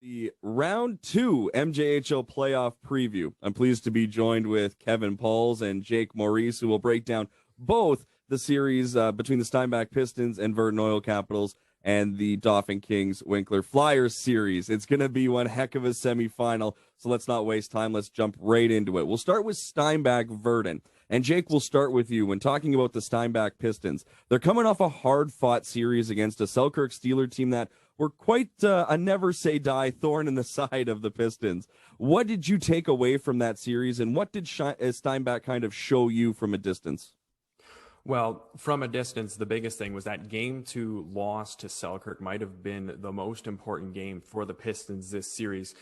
The round two MJHL playoff preview. I'm pleased to be joined with Kevin Pauls and Jake Maurice, who will break down both the series between the Steinbach Pistons and Virden Oil Capitals and the Dauphin Kings Winkler Flyers series. It's going to be one heck of a semifinal, so let's not waste time. Let's jump right into it. We'll start with Steinbach Virden. And Jake, we'll start with you. When talking about the Steinbach Pistons, they're coming off a hard-fought series against a Selkirk Steeler team that were quite a never-say-die thorn in the side of the Pistons. What did you take away from that series, and what did Steinbach kind of show you from a distance? Well, from a distance, the biggest thing was that Game 2 loss to Selkirk might have been the most important game for the Pistons this series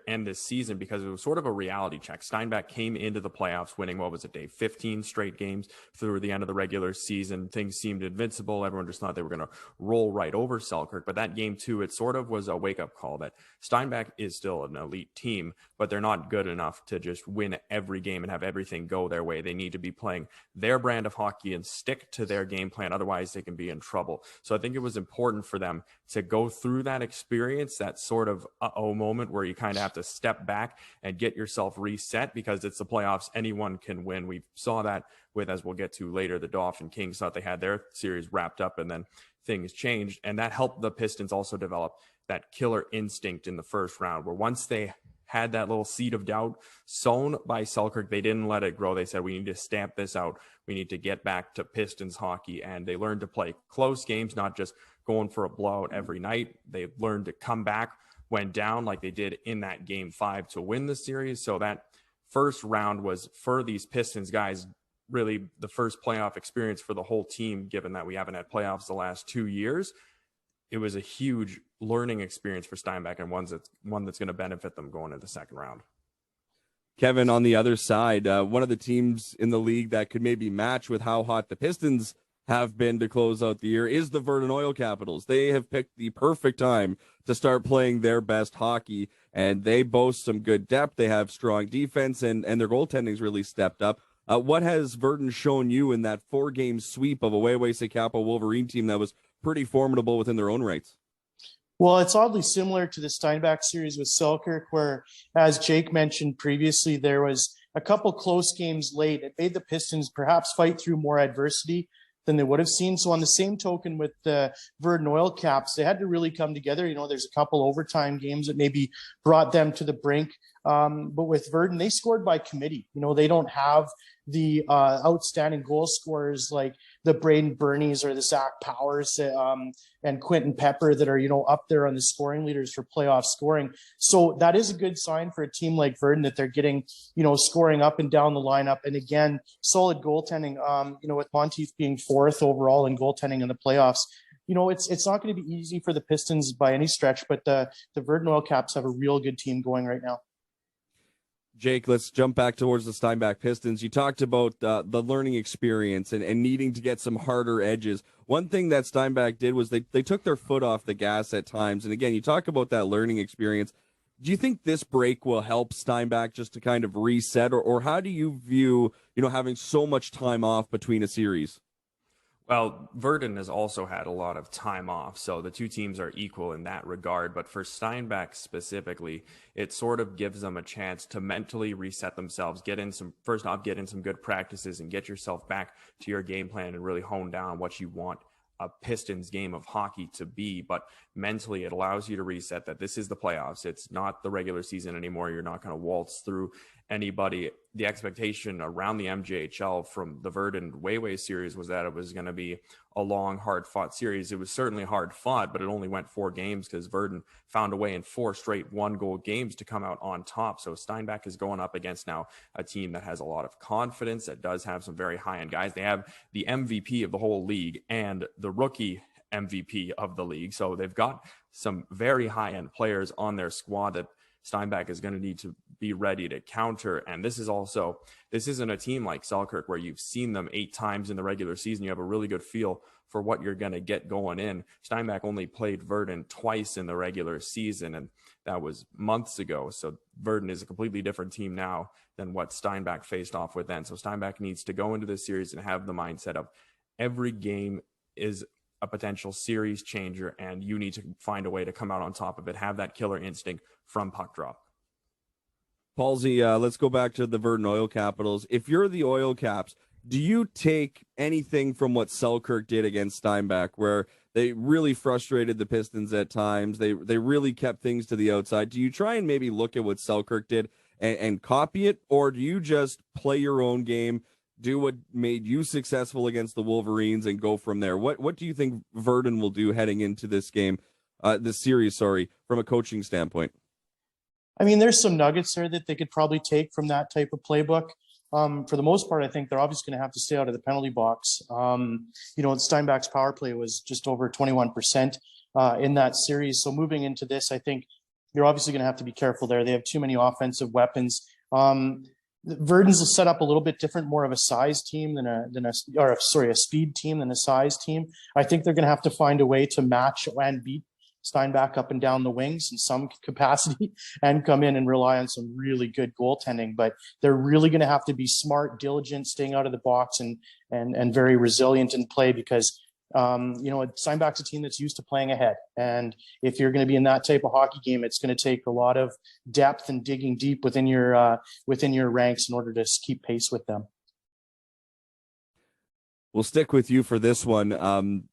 and this season, because it was sort of a reality check. Steinbach came into the playoffs winning, what was it, Dave? 15 straight games through the end of the regular season. Things seemed invincible. Everyone just thought they were going to roll right over Selkirk. But that Game 2, it sort of was a wake-up call that Steinbach is still an elite team, but they're not good enough to just win every game and have everything go their way. They need to be playing their brand of hockey and stick to their game plan. Otherwise, they can be in trouble. So I think it was important for them to go through that experience, that sort of uh-oh moment where you kind of have to step back and get yourself reset, because it's the playoffs. Anyone can win. We saw that with, as we'll get to later, the Dauphin Kings thought they had their series wrapped up and then things changed. And that helped the Pistons also develop that killer instinct in the first round, where once they had that little seed of doubt sown by Selkirk, they didn't let it grow. They said, we need to stamp this out. We need to get back to Pistons hockey. And they learned to play close games, not just going for a blowout every night. They learned to come back when down, like they did in that Game 5 to win the series. So that first round was, for these Pistons guys, really the first playoff experience for the whole team, given that we haven't had playoffs the last 2 years. It was a huge learning experience for Steinbach, and one that's going to benefit them going into the second round. Kevin, on the other side, one of the teams in the league that could maybe match with how hot the Pistons have been to close out the year is the Virden Oil Capitals. They have picked the perfect time to start playing their best hockey, and they boast some good depth. They have strong defense, and their goaltending's really stepped up. What has Virden shown you in that 4-game sweep of a Wayway Capo Wolverine team that was pretty formidable within their own rights? Well, it's oddly similar to the Steinbach series with Selkirk, where, as Jake mentioned previously, there was a couple close games late. It made the Pistons perhaps fight through more adversity than they would have seen. So on the same token with the Virden Oil Caps, they had to really come together. You know, there's a couple overtime games that maybe brought them to the brink. But with Virden, they scored by committee. You know, they don't have the outstanding goal scorers like the Braden Bernies or the Zach Powers and Quentin Pepper that are, you know, up there on the scoring leaders for playoff scoring. So that is a good sign for a team like Virden, that they're getting, you know, scoring up and down the lineup. And again, solid goaltending, you know, with Monteith being 4th overall in goaltending in the playoffs. You know, it's not going to be easy for the Pistons by any stretch, but the Virden Oil Caps have a real good team going right now. Jake, let's jump back towards the Steinbach Pistons. You talked about the learning experience and needing to get some harder edges. One thing that Steinbach did was they took their foot off the gas at times. And again, you talk about that learning experience. Do you think this break will help Steinbach just to kind of reset, or how do you view, you know, having so much time off between a series? Well, Virden has also had a lot of time off, so the two teams are equal in that regard. But for Steinbach specifically, it sort of gives them a chance to mentally reset themselves, get in some good practices and get yourself back to your game plan and really hone down on what you want a Pistons game of hockey to be. But mentally, it allows you to reset that this is the playoffs. It's not the regular season anymore. You're not going to waltz through anybody. The expectation around the MJHL from the Virden Wayway series was that it was going to be a long, hard-fought series. It was certainly hard-fought, but it only went 4 games because Virden found a way in 4 straight one-goal games to come out on top. So Steinbach is going up against now a team that has a lot of confidence, that does have some very high-end guys. They have the MVP of the whole league and the rookie MVP of the league. So they've got some very high-end players on their squad that Steinbach is going to need to be ready to counter. And this isn't a team like Selkirk where you've seen them 8 times in the regular season. You have a really good feel for what you're going to get going in. Steinbach only played Virden twice in the regular season, and that was months ago. So Virden is a completely different team now than what Steinbach faced off with then. So Steinbach needs to go into this series and have the mindset of every game is a potential series changer, and you need to find a way to come out on top of it, have that killer instinct from puck drop. Palsy, let's go back to the Virden Oil Capitals. If you're the Oil Caps, do you take anything from what Selkirk did against Steinbach, where they really frustrated the Pistons at times? They really kept things to the outside. Do you try and maybe look at what Selkirk did and copy it, or do you just play your own game, do what made you successful against the Wolverines, and go from there? What do you think Virden will do heading into this game, this series, from a coaching standpoint? I mean, there's some nuggets there that they could probably take from that type of playbook. For the most part, I think they're obviously going to have to stay out of the penalty box. Steinbach's power play was just over 21% in that series. So moving into this, I think you're obviously going to have to be careful there. They have too many offensive weapons. Virden's set up a little bit different, more of a size team a speed team than a size team. I think they're going to have to find a way to match and beat Steinbach up and down the wings in some capacity and come in and rely on some really good goaltending. But they're really going to have to be smart, diligent, staying out of the box and very resilient in play because, Steinbach's a team that's used to playing ahead. And if you're going to be in that type of hockey game, it's going to take a lot of depth and digging deep within your ranks in order to keep pace with them. We'll stick with you for this one.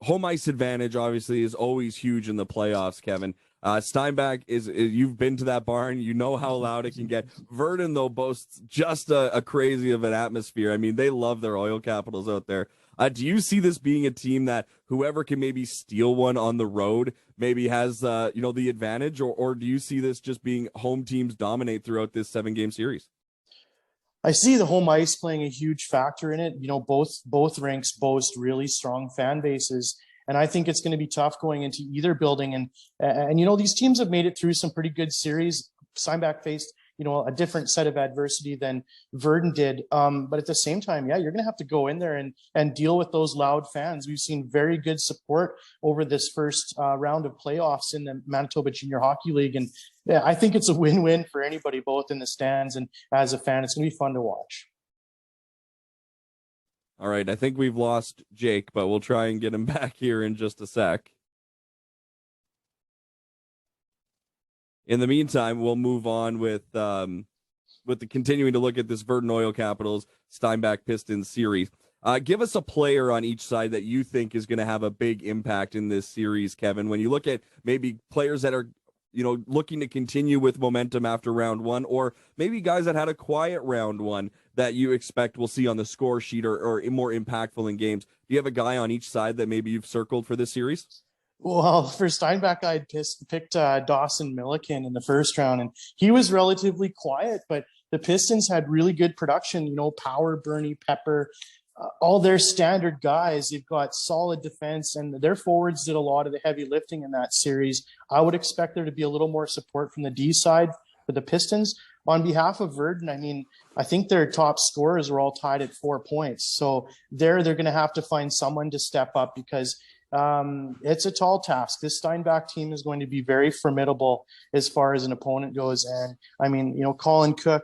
Home ice advantage obviously is always huge in the playoffs, Kevin. Steinbach you've been to that barn, you know how loud it can get. Virden, though, boasts just a crazy of an atmosphere. I mean, they love their Oil Capitals out there. Do you see this being a team that whoever can maybe steal one on the road maybe has the advantage, or do you see this just being home teams dominate throughout this 7-game series? I see the home ice playing a huge factor in it. Both rinks boast really strong fan bases, and I think it's going to be tough going into either building. And these teams have made it through some pretty good series. Steinbach faced a different set of adversity than Virden did, but at the same time, you're going to have to go in there and deal with those loud fans. We've seen very good support over this first round of playoffs in the Manitoba Junior Hockey League, and I think it's a win-win for anybody, both in the stands and as a fan. It's going to be fun to watch. All right, I think we've lost Jake, but we'll try and get him back here in just a sec. In the meantime, we'll move on with the continuing to look at this Virden Oil Capitals Steinbach Pistons series. Give us a player on each side that you think is going to have a big impact in this series, Kevin. When you look at maybe players that are looking to continue with momentum after round one, or maybe guys that had a quiet round one that you expect we'll see on the score sheet or more impactful in games. Do you have a guy on each side that maybe you've circled for this series? Well, for Steinbach, I'd picked Dawson Milliken in the first round, and he was relatively quiet, but the Pistons had really good production, Power, Bernie, Pepper, all their standard guys. They've got solid defense, and their forwards did a lot of the heavy lifting in that series. I would expect there to be a little more support from the D side for the Pistons. On behalf of Virden, I think their top scorers are all tied at 4 points. So they're going to have to find someone to step up because it's a tall task. This Steinbach team is going to be very formidable as far as an opponent goes. And Colin Cook,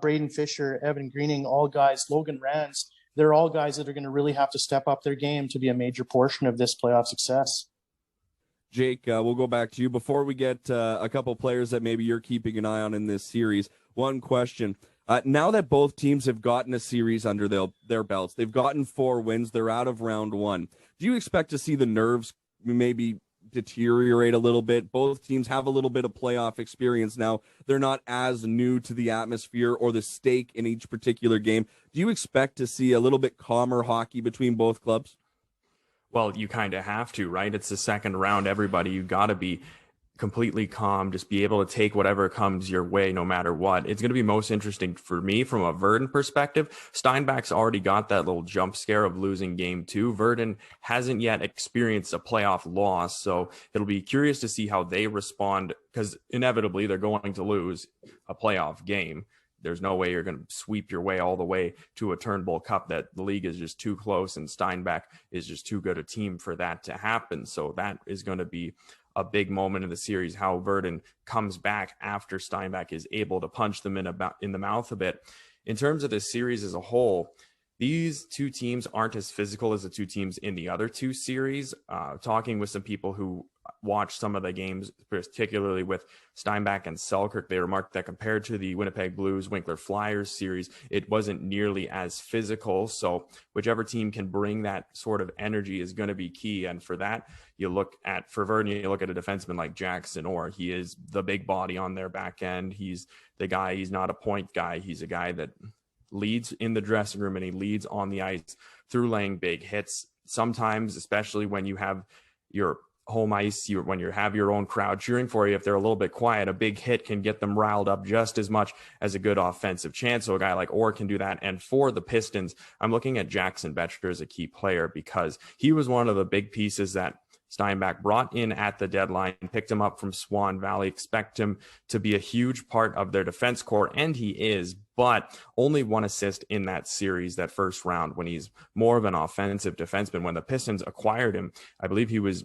Braden Fisher, Evan Greening, all guys, Logan Rands, they're all guys that are going to really have to step up their game to be a major portion of this playoff success. Jake, we'll go back to you. Before we get a couple players that maybe you're keeping an eye on in this series, one question. Now that both teams have gotten a series under their belts, they've gotten 4 wins, they're out of round one. Do you expect to see the nerves maybe deteriorate a little bit? Both teams have a little bit of playoff experience now. They're not as new to the atmosphere or the stake in each particular game. Do you expect to see a little bit calmer hockey between both clubs? Well, you kind of have to, right? It's the second round. You got to be completely calm, just be able to take whatever comes your way no matter what. It's going to be most interesting for me from a Virden perspective. Steinbach's already got that little jump scare of losing game 2. Virden hasn't yet experienced a playoff loss, so it'll be curious to see how they respond, because inevitably they're going to lose a playoff game. There's no way you're going to sweep your way all the way to a Turnbull Cup. That the league is just too close, and Steinbach is just too good a team for that to happen. So that is going to be a big moment in the series, how Virden comes back after Steinbach is able to punch them in the mouth a bit. In terms of the series as a whole, These two teams aren't as physical as the two teams in the other two series. Talking with some people who watched some of the games, particularly with Steinbach and Selkirk, they remarked that compared to the Winnipeg Blues Winkler Flyers series, it wasn't nearly as physical. So whichever team can bring that sort of energy is going to be key. And for that, for Virden, you look at a defenseman like Jackson Orr. He is the big body on their back end. He's the guy. He's not a point guy. He's a guy that leads in the dressing room, and he leads on the ice through laying big hits. Sometimes, especially when you have your home ice, when you have your own crowd cheering for you, if they're a little bit quiet, a big hit can get them riled up just as much as a good offensive chance. So a guy like Orr can do that. And for the Pistons, I'm looking at Jackson Betcher as a key player because he was one of the big pieces that Steinbach brought in at the deadline, picked him up from Swan Valley, expect him to be a huge part of their defense core, and he is, but only one assist in that series, that first round, when he's more of an offensive defenseman. When the Pistons acquired him, I believe he was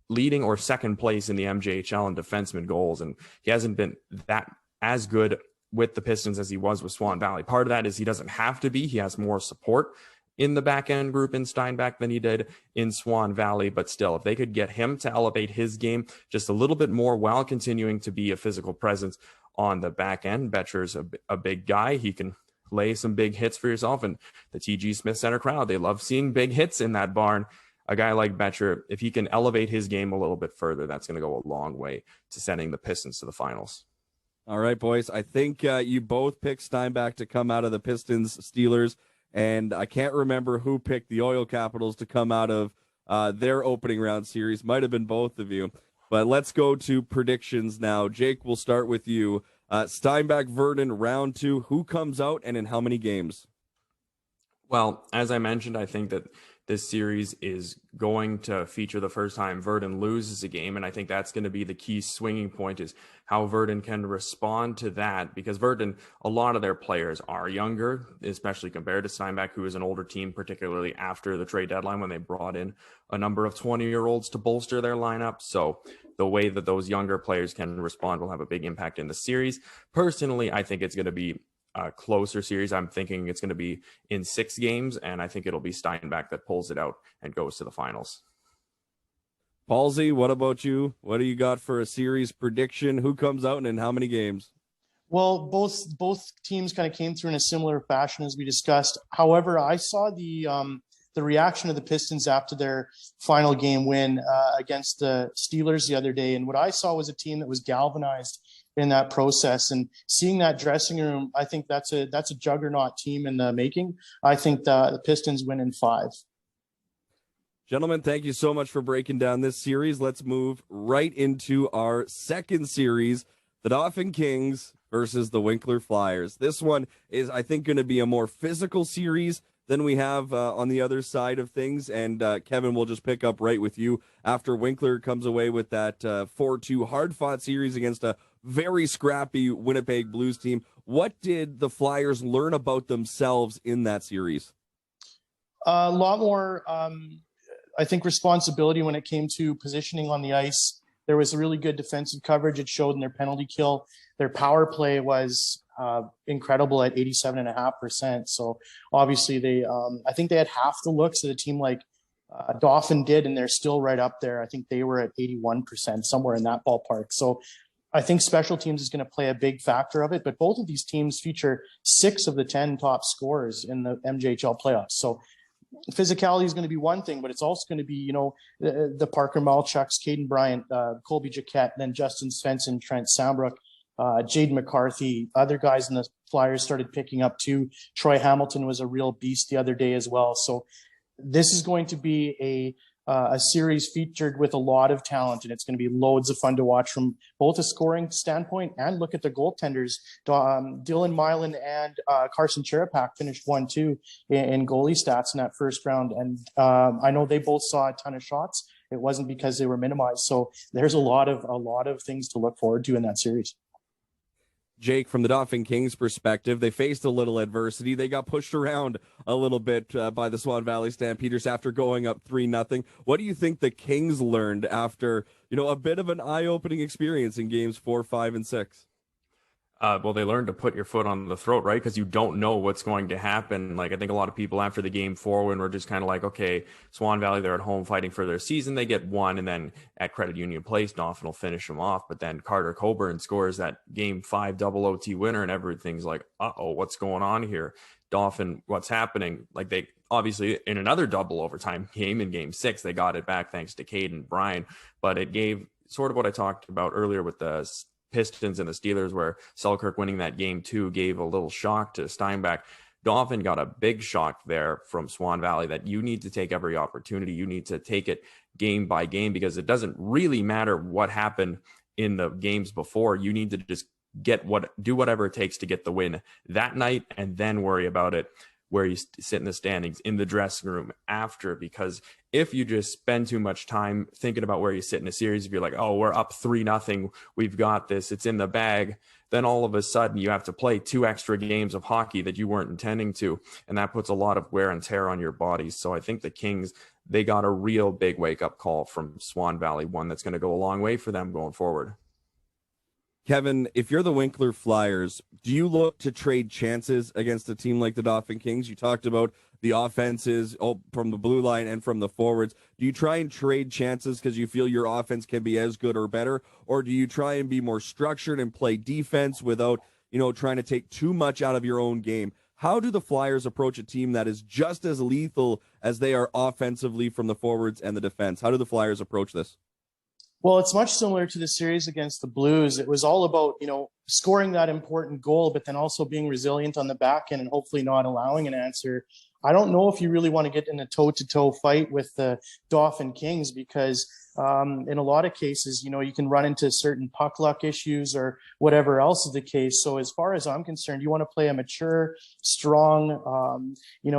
leading or second place in the MJHL in defenseman goals, and he hasn't been that as good with the Pistons as he was with Swan Valley. Part of that is he doesn't have to be. He has more support in the back end group in Steinbach than he did in Swan Valley. But still, if they could get him to elevate his game just a little bit more while continuing to be a physical presence on the back end, Betcher's a big guy. He can lay some big hits for yourself. And the TG Smith Center crowd, they love seeing big hits in that barn. A guy like Betcher, if he can elevate his game a little bit further, that's going to go a long way to sending the Pistons to the finals. All right, boys. I think you both picked Steinbach to come out of the Pistons Steelers. And I can't remember who picked the Oil Capitals to come out of their opening round series. Might have been both of you. But let's go to predictions now. Jake, we'll start with you. Steinbach Virden round 2. Who comes out and in how many games? Well, as I mentioned, I think that this series is going to feature the first time Virden loses a game, and I think that's going to be the key swinging point, is how Virden can respond to that, because Virden, a lot of their players are younger, especially compared to Steinbach, who is an older team, particularly after the trade deadline when they brought in a number of 20-year-olds to bolster their lineup. So the way that those younger players can respond will have a big impact in the series. Personally, I think it's going to be a closer series. I'm thinking it's going to be in 6 games, and I think it'll be Steinbach that pulls it out and goes to the finals. Palsy, what about you? What do you got for a series prediction? Who comes out and in how many games? Well, both teams kind of came through in a similar fashion as we discussed. However, I saw the reaction of the Pistons after their final game win against the Steelers the other day, and what I saw was a team that was galvanized in that process. And seeing that dressing room, I think that's a juggernaut team in the making. I think the Pistons win in 5. Gentlemen, thank you so much for breaking down this series. Let's move right into our second series, the Dauphin Kings versus the Winkler Flyers. This one is, I think, going to be a more physical series than we have on the other side of things. And Kevin, we'll just pick up right with you after Winkler comes away with that 4-2 hard-fought series against a very scrappy Winnipeg Blues team. What did the Flyers learn about themselves in that series? A lot more, I think, responsibility when it came to positioning on the ice. There was a really good defensive coverage. It showed in their penalty kill. Their power play was incredible at 87.5%. So obviously I think they had half the looks that a team like Dauphin did, and they're still right up there. I think they were at 81%, somewhere in that ballpark. So I think special teams is going to play a big factor of it, but both of these teams feature 6 of the 10 top scorers in the MJHL playoffs. So physicality is going to be one thing, but it's also going to be, the Parker Malchucks, Caden Bryant, Colby Jaquette, then Justin Svensson, Trent Sambrook, Jaden McCarthy. Other guys in the Flyers started picking up too. Troy Hamilton was a real beast the other day as well. So this is going to be a series featured with a lot of talent, and it's going to be loads of fun to watch from both a scoring standpoint and look at the goaltenders. Dylan Milan and Carson Cherepak finished 1-2 in goalie stats in that first round, and I know they both saw a ton of shots. It wasn't because they were minimized. So there's a lot of things to look forward to in that series. Jake, from the Dauphin Kings perspective, they faced a little adversity. They got pushed around a little bit by the Swan Valley Stampeders after going up 3-0. What do you think the Kings learned after, a bit of an eye-opening experience in games 4, 5, and 6? Well, they learned to put your foot on the throat, right? Because you don't know what's going to happen. Like, I think a lot of people after the game 4 when we're just kind of like, okay, Swan Valley, they're at home fighting for their season. They get one, and then at Credit Union Place, Dauphin will finish them off. But then Carter Coburn scores that game 5 double OT winner, and everything's like, uh-oh, what's going on here? Dauphin, what's happening? Like, they obviously in another double overtime game in game 6, they got it back thanks to Cade and Brian. But it gave sort of what I talked about earlier with the Pistons and the Steelers, where Selkirk winning that game 2 gave a little shock to Steinbach. Dauphin got a big shock there from Swan Valley that you need to take every opportunity. You need to take it game by game, because it doesn't really matter what happened in the games before. You need to just do whatever it takes to get the win that night, and then worry about it where you sit in the standings, in the dressing room after. Because if you just spend too much time thinking about where you sit in a series, if you're like, oh, we're up 3-0, we've got this, it's in the bag, then all of a sudden you have to play 2 extra games of hockey that you weren't intending to. And that puts a lot of wear and tear on your bodies. So I think the Kings, they got a real big wake-up call from Swan Valley, one that's going to go a long way for them going forward. Kevin, if you're the Winkler Flyers, do you look to trade chances against a team like the Dauphin Kings? You talked about the offenses from the blue line and from the forwards. Do you try and trade chances because you feel your offense can be as good or better? Or do you try and be more structured and play defense without, trying to take too much out of your own game? How do the Flyers approach a team that is just as lethal as they are offensively from the forwards and the defense? How do the Flyers approach this? Well, it's much similar to the series against the Blues. It was all about, scoring that important goal, but then also being resilient on the back end and hopefully not allowing an answer. I don't know if you really want to get in a toe-to-toe fight with the Dauphin Kings, because in a lot of cases, you can run into certain puck luck issues or whatever else is the case. So as far as I'm concerned, you want to play a mature, strong,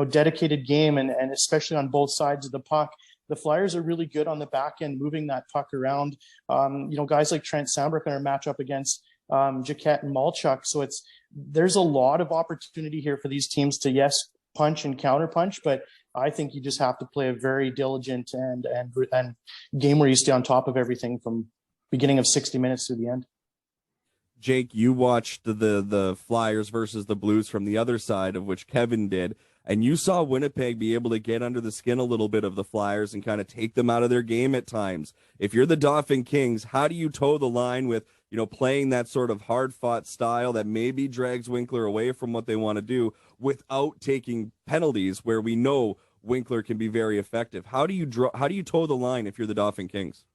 dedicated game, and especially on both sides of the puck. The Flyers are really good on the back end, moving that puck around. Guys like Trent Sambrook are match up against Jaquette and Malchuk. So there's a lot of opportunity here for these teams to, yes, punch and counter punch, but I think you just have to play a very diligent and game where you stay on top of everything from beginning of 60 minutes to the end. Jake, you watched the Flyers versus the Blues from the other side, of which Kevin did, and you saw Winnipeg be able to get under the skin a little bit of the Flyers and kind of take them out of their game at times. If you're the Dauphin Kings, how do you toe the line with, playing that sort of hard-fought style that maybe drags Winkler away from what they want to do without taking penalties where we know Winkler can be very effective? How do you toe the line if you're the Dauphin Kings?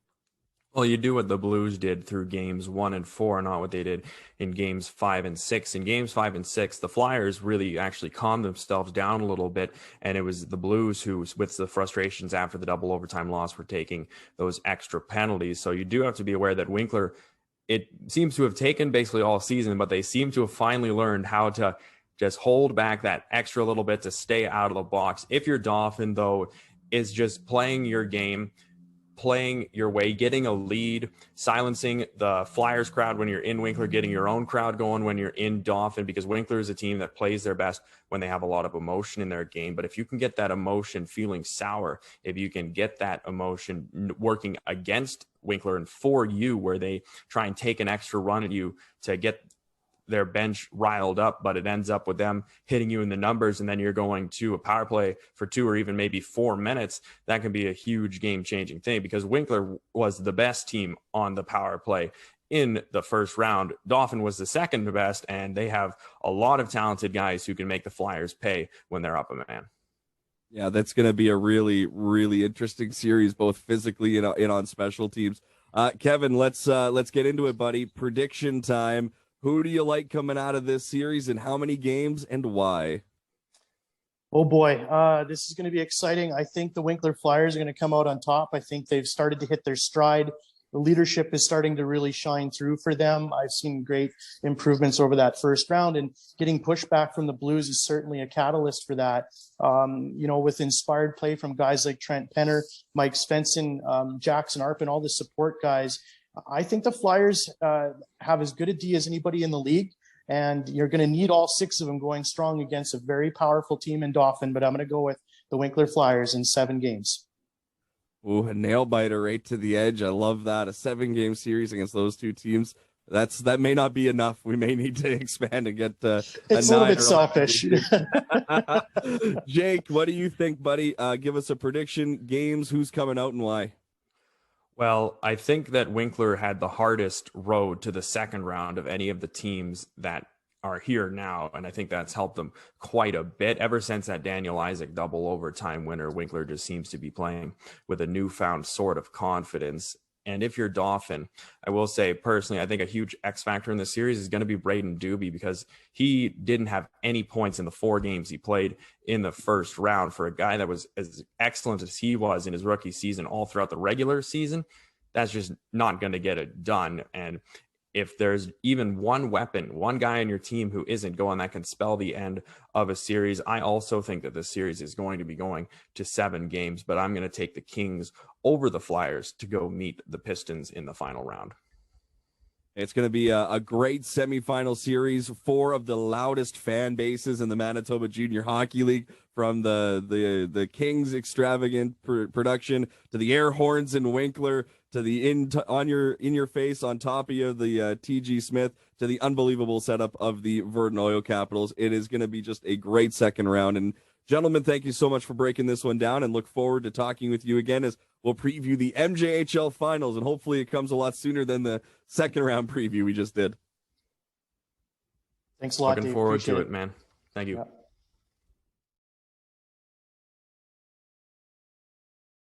Well, you do what the Blues did through games 1 and 4, not what they did in games 5 and 6. In games 5 and 6, the Flyers really actually calmed themselves down a little bit, and it was the Blues who, with the frustrations after the double overtime loss, were taking those extra penalties. So you do have to be aware that Winkler, it seems to have taken basically all season, but they seem to have finally learned how to just hold back that extra little bit to stay out of the box. If you're Dauphin, though, is just playing your game, playing your way, getting a lead, silencing the Flyers crowd when you're in Winkler, getting your own crowd going when you're in Dauphin, because Winkler is a team that plays their best when they have a lot of emotion in their game. But if you can get that emotion feeling sour, if you can get that emotion working against Winkler and for you, where they try and take an extra run at you to get their bench riled up, but it ends up with them hitting you in the numbers, and then you're going to a power play for 2 or even maybe 4 minutes, that can be a huge game-changing thing, because Winkler was the best team on the power play in the first round. Dauphin was the second best, and they have a lot of talented guys who can make the Flyers pay when they're up a man. Yeah, that's going to be a really, really interesting series, both physically and on special teams. Kevin, let's get into it, buddy. Prediction time. Who do you like coming out of this series, and how many games, and why? Oh boy, this is going to be exciting. I think the Winkler Flyers are going to come out on top. I think they've started to hit their stride. The leadership is starting to really shine through for them. I've seen great improvements over that first round, and getting pushback from the Blues is certainly a catalyst for that. With inspired play from guys like Trent Penner, Mike Svensson, Jackson Arpin, all the support guys, I think the Flyers have as good a D as anybody in the league, and you're going to need all 6 of them going strong against a very powerful team in Dauphin, but I'm going to go with the Winkler Flyers in 7 games. Ooh, a nail biter right to the edge. I love that. A 7-game series against those two teams. That may not be enough. We may need to expand and get it's a little bit selfish. Jake, what do you think, buddy? Give us a prediction. Games, who's coming out and why? Well, I think that Winkler had the hardest road to the second round of any of the teams that are here now, and I think that's helped them quite a bit. Ever since that Daniel Isaac double overtime winner, Winkler just seems to be playing with a newfound sort of confidence. And if you're Dauphin, I will say personally, I think a huge X factor in the series is going to be Braden Doobie, because he didn't have any points in the 4 games he played in the first round. For a guy that was as excellent as he was in his rookie season all throughout the regular season, that's just not going to get it done. And if there's even one weapon, one guy on your team who isn't going, that can spell the end of a series. I also think that this series is going to be going to 7 games, but I'm going to take the Kings over the Flyers to go meet the Pistons in the final round. It's going to be a great semifinal series. 4 of the loudest fan bases in the Manitoba Junior Hockey League, from the Kings extravagant production to the air horns in Winkler to the in your face on top of you, the TG Smith, to the unbelievable setup of the Virden Oil Capitals. It is going to be just a great second round. And gentlemen, thank you so much for breaking this one down, and look forward to talking with you again as we'll preview the MJHL finals, and hopefully it comes a lot sooner than the second round preview we just did. Thanks a lot, Looking Dave. forward Appreciate to it, man. Thank you. Yeah.